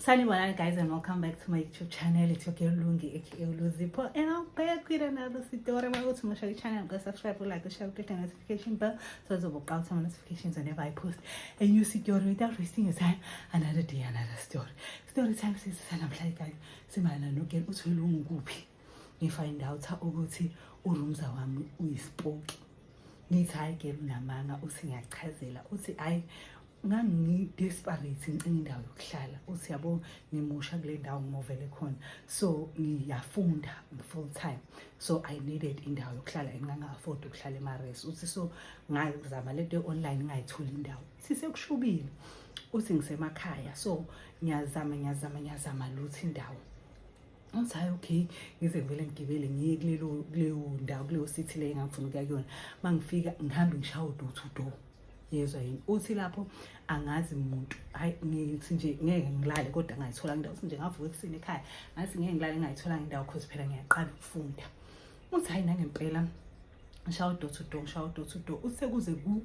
Sanibonani guys, and welcome back to my YouTube channel. It's your girl Lungi aka Luzipo, and I'm back with another story. Go to my channel, go subscribe, like, share, click the notification bell so as will out some notifications whenever I post a new story without wasting your time. Another day, another story. Story time says I'm like I simana no get utulungupi. We find out how uguti urumza wami uyispoke. Nithi hayi ke unamanga uthi ngiyachazela uthi hayi ngangi desperate ngicela indawo yokuhlala uthi yabo ngimusha kule ndawo ngovele khona so ngiyafunda full time so I needed indawo yokuhlala enganga afford ukuhlala eMares uthi so ngazama lento online ngayithola indawo sisekushubile uthi ngisemakhaya so ngiyazama lutho indawo uthi hayi okay ngize ngivele ngigibele ngiye kuleyo ndawo kuleyo city le engifuna ukuya kuyona mangifika ngihambe ngishaya door to door yezwa yini uthi lapho angazi umuntu hayi ngithi nje ngeke ngilale kodwa ngayithola indawo uthi nje ngavuka ekuseni ekhaya ngathi ngeke ngilale ngayithola indawo because phela ngiyaqala ukufunda uthi hayi nangempela ngishaya door to door uthi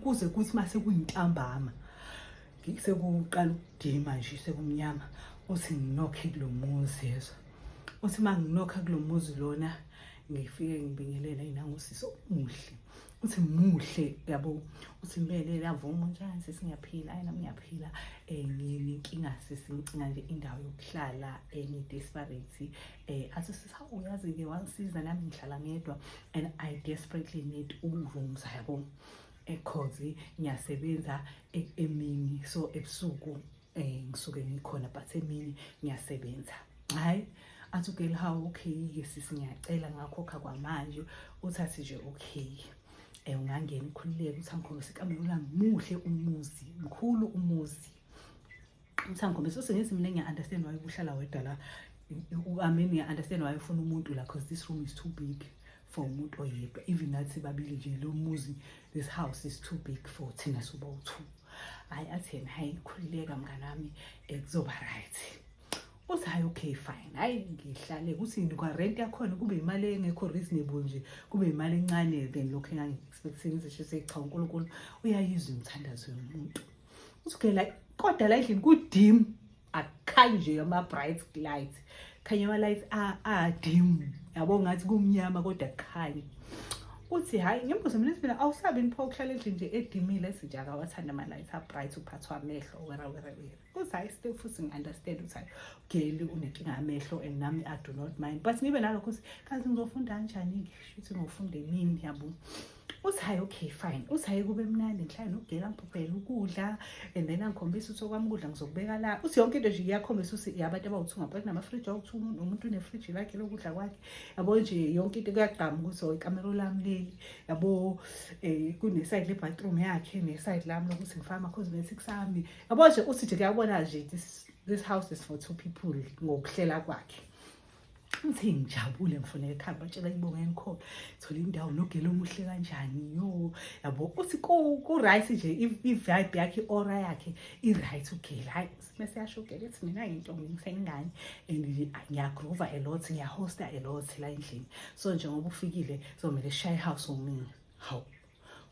kuze kuthi mase kuyintambama sekuqala ukudima nje sekumnyama uthi nginokhe kulomuzi yezwa uthi manginokha kulomuzi lona ngifike ngibingelela inangusiso muhle uthi muhle yabo uthi mele lavuma njani sesingiyaphila ayina ngiyaphila nginenkinga sesincinga nje indawo yokuhlala desperate athi uyazi ke wangisiza nami ngihlala ngedwa and I desperately need rooms yabo because ngiyasebenza emini so ebusuku ngisuke ngikhona but emini ngiyasebenza hayi athukela hawo okay ke sisi ngiyacela ngakhokha kwamanje uthathi nje okay ungangena ukhululeke uthi angikhombisa ikamero lami muhle umuzi mkhulu umuzi uthi angikhombisa usengithi mina ngiya understand why uhlala wedwa la ngiya understand why ufuna umuntu la because this room is too big for umuntu oyedwa even nathi babili nje lo muzi this house is too big for thina sobo-2 hayi athena hayi khululeka mnganami kuzoba right uthi hayi okay fine hayi ngihlale kuthi ngikwa rent yakhona kube imali engekho reasonable nje kube imali encane then lokho engangi-expecting ngisho secha uNkulunkulu uyayizwa umthandazo yomuntu uthi like kodwa la endlini kudim akhanyi nje ama bright lights khanya ama lights dim yabo ngathi kumnyama kodwa akhanyi uthi hayi ngimbuzo mina sibina awusabi nipho ukuhlala endlini nje edimile sijaka wathanda ama lights bright uphathwa amehlo wera uthi hayi still futhi ngi-understand uthi hayi geli unenkinga amehlo and nami I do not mind but ngibe nalokho ukuthi kazi ngizofunda kanjani ngisho ngofunda emini yabo uthi hayi okay fine uthi hayi kube mnandi ngihlale nogela ngiphuphela ukudla and then angikhombisa ukuthi okwami ukudla ngizokubeka la uthi yonke into nje iyakhombisa ukuthi yabantu abawuthunga but nama-fridge awuthi umuntu une-fridge lakhe lokudla kwakhe yabo nje yonke into kuyagqama ukuthi ikamero lami leli yabo kune-side le-bathroom yakhe ne-side lami lokuthi ngifake ama-cosmetics ami yabo nje uthi nje kuyabona nje this house is for 2 people ngokuhlela kwakhe uthi ngijabule ngifuna ekhaya batshela ibonge ngikho thola indawo nogela omuhle kanjani yo yabo uthi ku right nje i-vibe yakhe aura yakhe i-right ugela hayi bese yashogela ethi mina into ngisengane and ngiyagroova a lot ngiyahosta a lot la endlini so njengoba ufikile zomele shy house umini hawu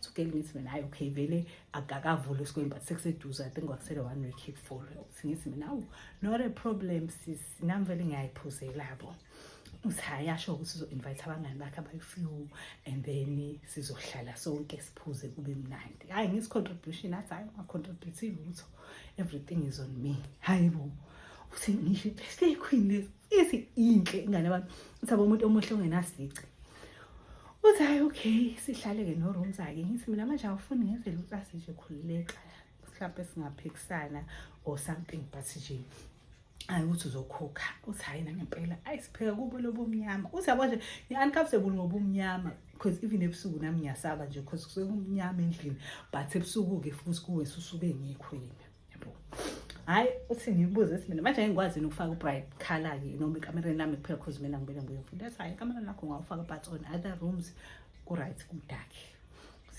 ukugela ngithi mina hayi okay vele akakavula esikoleni but sekuseduze I think kwakusele 1 week full uthi ngithi mina not a problem sis nami vele ngiyayiphuzela yabo uthi hayi asho ukuthi uzo-invite abangani bakhe abayi-few and then sizohlala sonke siphuze kube mnandi hayi ngisi-contribution athi hayi unga-contributive lutho everything is on me hayi bo uthi ngisho slay queen lesi inhle ingane abantu uthi abo umuntu omuhle ongenasici uthi hayi okay sihlale-ke no-room zakhe ngithi mina manje awufuni ngenzele ukuthi asije khululeka mhlawumbe singaphikisana or something but nje hayi uthi uzokhokha uthi hayi nangempela ayisipheka kubo lobo mnyama uthi yabo nje ngi-uncomfortable ngoba umnyama because even ebusuku nami ngiyasaba nje because kusuke kumnyama endlini but ebusuku-ke futhi kuwe susuke ngekho yini yabo hayi uthi ngibuze ethi mina manje ngikwazi ukufaka u-bright color-ke noma ekamereni lami kuphela because mina ngibele ngibuye ngifunda ethi hayi ekamereni lakho ngawufaka but on other rooms ku-right kudark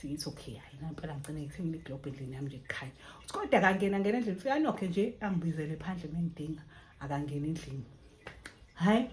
it's okay hayi ngempela ngicine ngithengile iglobe endlini yami nje kukhanya uthi kodwa akangena endlini ufika nokhe nje angibizele phandle mengidinga akangena endlini hayi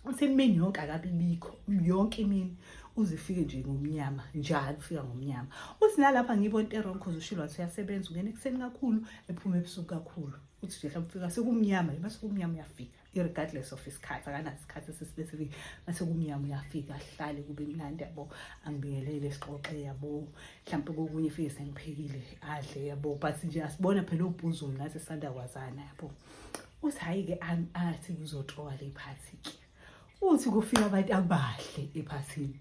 uthi imini yonke akabibikho yonke imini uzifike nje ngomnyama njalo ufika ngomnyama uthi nalapha ngibona into wrong because ushilo wathi uyasebenza ungena ekuseni kakhulu ephuma ebusuku kakhulu uthi nje mhlawumbe ufika sekumnyama mase kumnyama uyafika regardless of isikhathi akanaso isikhathi esispecific mase kumnyama uyafika ahlale kube mnandi yabo angibingelele sixoxe yabo mhlawumbe kokunye ifike sengiphekile adle yabo but nje asibona phela ubhuzu nathi sisanda kwazana yabo uthi hayi ke athi kuzotrowa le party ke uthi kufika abantu abahle ephathini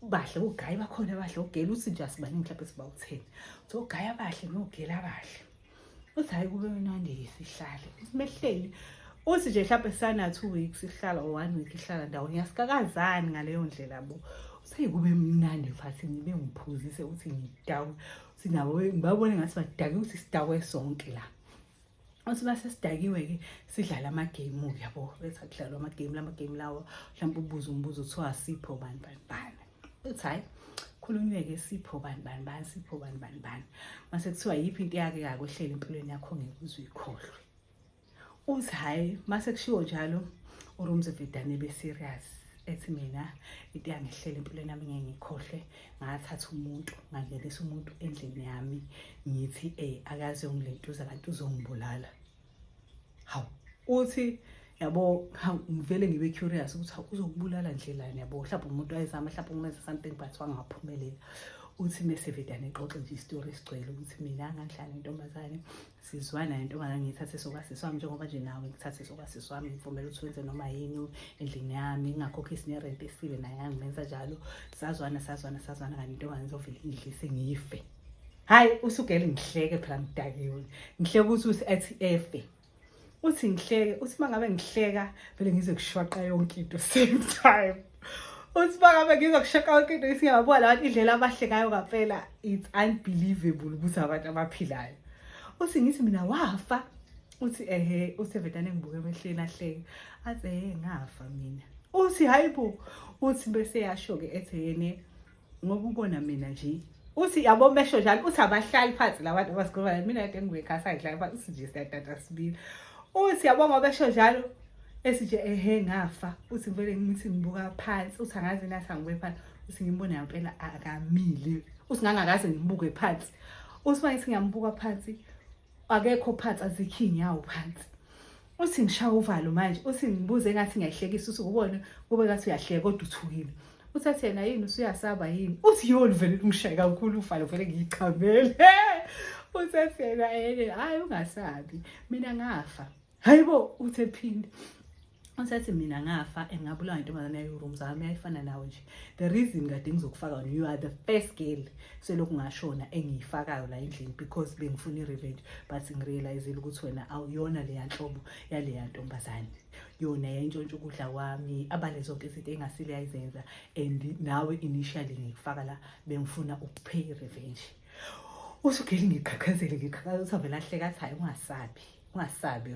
bahle ugayi bakhona bahle ugela uthi nje asibaningi mhlawumbe sibawu10 so ugayi abahle nogela abahle uthi hayi kube mnandi sihlale simehleli uthi nje mhlawumbe sana 2 weeks sihlala or 1 week ihlala ndawonye yasikakazani ngaleyo ndlela bo uthi kube mnandi phathi ngibe ngiphuzise uthi ngidawu uthi nabo ngibabone ngathi badake uthi sidakwe sonke la uthi base sidakiwe ke sidlala ama game yabo bese kudlalwa ama game lawo mhlawumbe ubuza umbuzo uthiwa sipho bani uthi hayi khulunywe ke sipho bani sipho bani mase kuthiwa yiphi into yake yakwehlele empilweni yakho ngeke uzuyikhohlwe uthi hayi mase kushiwo njalo uRumzevedane be serious ethi mina into yangihlele empilweni yami ngeke ngikhohle ngathatha umuntu ngangelisa umuntu endlini yami ngithi akaze ungilentuza kanti uzongibulala hawu uthi yabo ngivele ngibe curious ukuthi uzokubulala ndlelani yabo mhlawumbe umuntu wayezama mhlawumbe umenza something but wangaphumelela uthi mesevedane exoxe nje istory esigcwele ukuthi mina ngangihlala nentombazane sizwana nentombazane ngithathe sokwasisi wami njengoba nje nawe ngithathe sokwasisi wami ngivumela ukuthi wenze noma yini endlini yami ngingakhokhisi nerent esile naye ngimenza njalo sazwana kanti intombazane izovela ingidlise ngife hayi usugele ngihleke phela ngidakiwe ngihleke ukuthi ethi efe uthi ngihleke uthi mangabe ngihleka vele ngize kushwaqa yonke into same time uthi mangabe ngizokushaka yonke into isingabona labantu indlela abahle ngayo kaphela it's unbelievable ukuthi abantu abaphilayo uthi ngithi mina wafa uthi uthi Vedane ngibuke emehleni ahleke athi ngafa mina uthi hayibo uthi bese yasho ke ethi yene ngoba ubona mina nje uthi yabo mesho njalo uthi abahlali phansi labantu abasikhuluma mina ke ngiwekhasa ngihlala phansi uthi nje siyatata sibili uthi yabo ngoba besho njalo esije ngafa uthi vele ngithi ngibuka phansi uthi angazi nathi angibuke phansi uthi ngimbona yampela akamile uthi ngangakaze ngibuke phansi uthi manje ngiyambuka phansi akekho phansi azikhi nyawo phansi uthi ngishaya uvalo manje uthi ngibuze ngathi ngiyahlekisa uthi ubone kube ngathi uyahleka kodwa uthukile uthi athi yena yini usuyasaba yini uthi yona vele ngishaya kakhulu uvalo vele ngiyichamele uthi athi yena hayi ungasabi mina ngafa hayibo uthi ephinde uthi mina ngafa engabulawa intombazane yayoRumza yami ayifana nawe nje the reason kade ngizokufaka you are the first girl selokhu ngashona engiyifakayo la endlini because bengifuna irevenge but ngirealizele ukuthi wena awuyona le yanhlobo yale yantombazane yona yayintshontsha ukudla kwami abale zonke izinto engasile yayizenza and nawe initially ngikufaka la bengifuna ukupay revenge usugeli ngikhakhazele uthi vele ahleka athi hayi ungasabi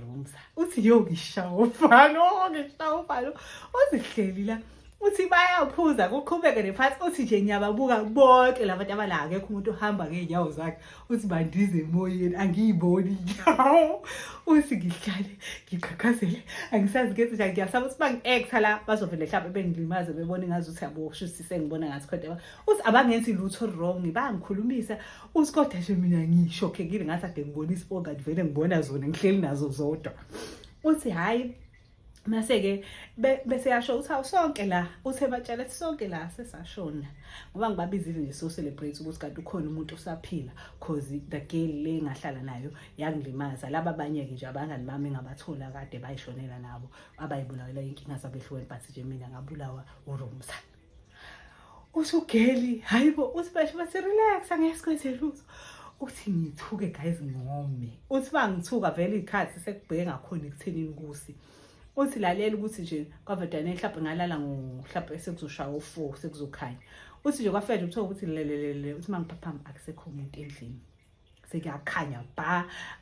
Rumza uthi ngishawo ufalo uzihleli la uthi bayaphuza kuqhubeke nephansi uthi nje ngiyababuka bonke labantu abala akekho umuntu ohamba ngeenyawo zakhe uthi bandize emoyeni angiyiboni nyawo uthi ngihlale ngikhakhazele angisazi ngethi nje ngiyasaba ukuthi bangi-exa la bazovele mhlawumbe bengilimaze bebone ngazi ukuthi yabo shuthi sengibona ngathi kodwa uthi abangenzi lutho wrong bangikhulumisa uthi kodwa nje mina ngishokhekile ngathi ade ngibona isibonga vele ngibona zona ngihleli nazo zodwa uthi hayi mase ke bese yasho uthi awusonke la uthe batshela ukuthi sonke la sesashona ngoba ngibabizile nje so celebrate ukuthi kanti ukhona umuntu osaphila cause the girl le ngahlala nayo yangilimaza laba abanye ke nje abangani bami ngabathola kade bayishonela nabo abayibulawela inkinga zabehlweni but nje mina ngabulawa uRumza usugeli hayibo uthi bathi relax angesikwenze lutho uthi ngithuke guys ngome uthi bangithuka vele ikhathi sekubheke ngakhona ekuthenini kusi uthi lalela ukuthi nje kwaVedane mhlawumbe ngalala mhlawumbe sekuzoshaya u4 sekuzokhanya uthi nje kwafela uthola ukuthi lelelele uthi mangiphaphama akusekho umuntu endlini sekuyakhanya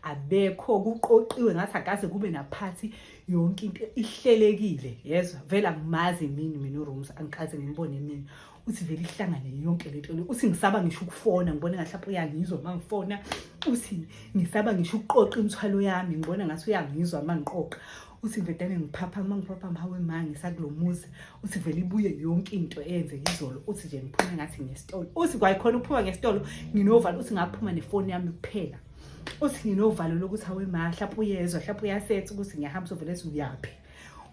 abekho kuqoqiwe ngathi akaze kube naphathi yonke into ihlelekile yezwa vela ngimazi mina uRumza angikaze ngimbone mina uthi vele ihlangane yonke lento uthi ngisaba ngisho ukufona ngibone ngahlapha uyangizwa mangifona uthi ngisaba ngisho ukuqoqa imithwalo yami ngibona ngathi uyangizwa mangiqoqa uthi Vedane ngiphaphama hawe manje ngisakulomuzi uthi vele ibuye yonke into eyenzeke izolo uthi nje ngiphume ngathi ngesitolo uthi kwayikhona ukuphuma ngesitolo nginovalo uthi ngaphuma nefoni yami kuphela uthi nginovalo lokuthi awema mhlawumbe uyezwa mhlawumbe uyasetha ukuthi ngiyahamba uvele uyaphi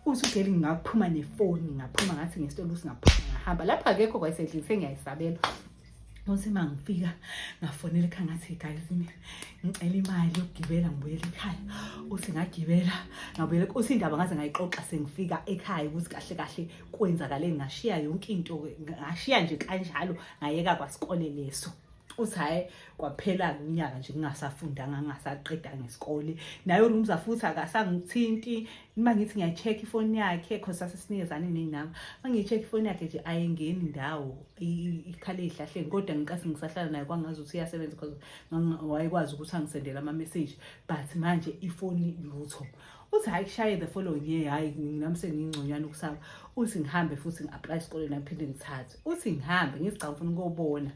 uthi ugeli ngakuphuma nefoni ngaphuma ngathi ngesitolo usingaphuma ngahamba lapha akekho kwayisedlini sengiyayisabela uthi mangifika ngafonela ekhaya ngathi guys ngicela imali yokugibela ngibuyele ekhaya uthi ngagibela ngabuyela uthi indaba ngaze ngayixoxa sengifika ekhaya ukuthi kahle kahle kwenzakale ngashiya yonke into ngashiya nje kanjalo ngayeka kwasikole leso uthi hayi kwaphela unyaka nje ngingasafundanga ngingasaqeda ngesikole nayo uMza futhi akasangithinti uma ngithi ngiyacheck ifoni yakhe because sasesinikezana nenami mangicheck ifoni yakhe nje ayengeni indawo ikhale ihlahleni kodwa ngiqase ngisahlala naye kwangazi ukuthi iyasebenza because wayekwazi ukuthi angisendele ama message but manje ifoni lutho uthi hayi kushaye the following year hayi nami sengingconyana ukusaba uthi ngihambe futhi ngiapply esikoleni naphinde ngithathe uthi ngihambe ngizicabanga ufuna ukubona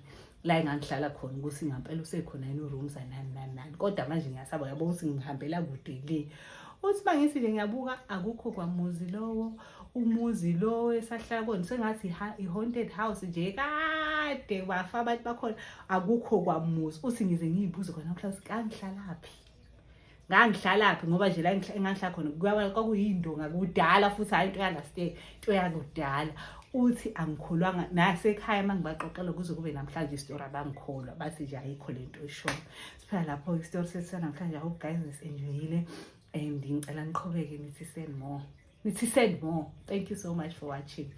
la engangihlala khona ukuthi ngampela usekhona yini urooms nani kodwa manje ngiyasaba yabo ukuthi ngihambela kude le uthi bangithi nje ngiyabuka akukho kwamuzi lowo umuzi lo esahlala kona sengathi i-haunted house nje kade bafa abantu bakhona akukho kwamuzi uthi ngize ngiyibuze khona namhlanje ngangihlalaphi ngoba nje la engangihlala khona kwakuyindonga kudala futhi hayi into yalastay into yakudala uthi angikholwanga nasekhaya mangibaxoxela kuze kube namhlanje istory abangikholwa bathi nje ayikho lento eshona siphela lapho istory sesana namhlanje I hope guys enjoyile and ngicela niqhubeke nithi send more thank you so much for watching.